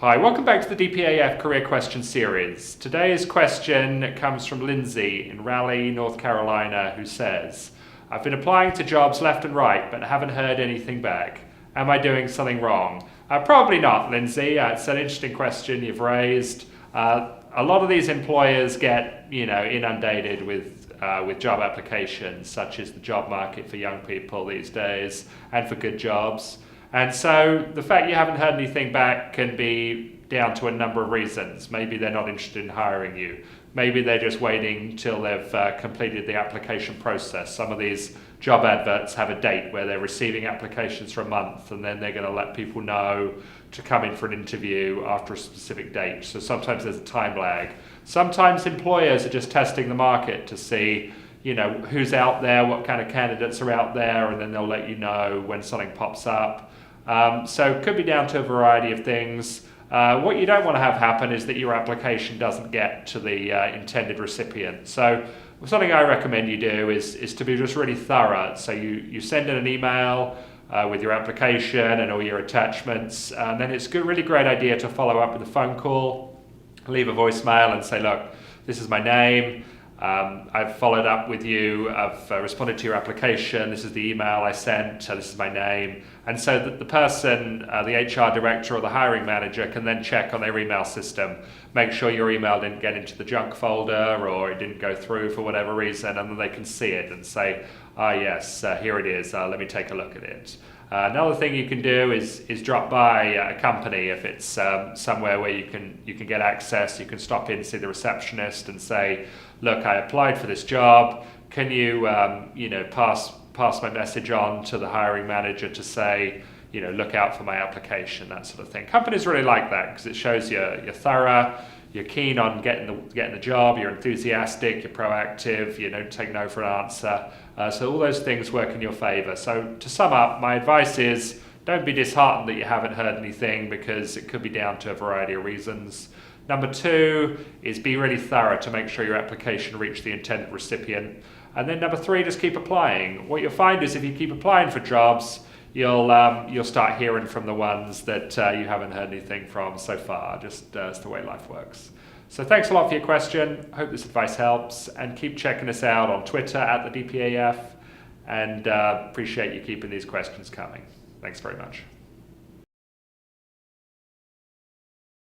Hi, welcome back to the DPAF Career Question Series. Today's question comes from Lindsay in Raleigh, North Carolina, who says, I've been applying to jobs left and right, but haven't heard anything back. Am I doing something wrong? Probably not, Lindsay. It's an interesting question you've raised. A lot of these employers get, inundated with job applications, such as the job market for young people these days, and for good jobs. And so the fact you haven't heard anything back can be down to a number of reasons. Maybe they're not interested in hiring you. Maybe they're just waiting till they've completed the application process. Some of these job adverts have a date where they're receiving applications for a month, and then they're going to let people know to come in for an interview after a specific date. So sometimes there's a time lag. Sometimes employers are just testing the market to see who's out there, what kind of candidates are out there, and then they'll let you know when something pops up. So it could be down to a variety of things. What you don't want to have happen is that your application doesn't get to the intended recipient. So something I recommend you do is to be just really thorough. So you send in an email with your application and all your attachments, and then it's a really great idea to follow up with a phone call, leave a voicemail and say, look, this is my name. I've followed up with you, I've responded to your application, this is the email I sent, this is my name. And so that the person, the HR director or the hiring manager can then check on their email system, make sure your email didn't get into the junk folder or it didn't go through for whatever reason, and then they can see it and say, yes, here it is, let me take a look at it. Another thing you can do is drop by a company if it's somewhere where you can get access. You can stop in, see the receptionist, and say, "Look, I applied for this job. Can you pass my message on to the hiring manager to say, look out for my application," that sort of thing. Companies really like that because it shows you're thorough. You're keen on getting the job, you're enthusiastic, you're proactive, you don't take no for an answer. So all those things work in your favor. So to sum up, my advice is don't be disheartened that you haven't heard anything because it could be down to a variety of reasons. Number 2 is be really thorough to make sure your application reached the intended recipient. And then number 3, just keep applying. What you'll find is if you keep applying for jobs, you'll start hearing from the ones that you haven't heard anything from so far. Just that's the way life works. So thanks a lot for your question. I hope this advice helps, and keep checking us out on Twitter at the DPAF, and appreciate you keeping these questions coming. Thanks very much.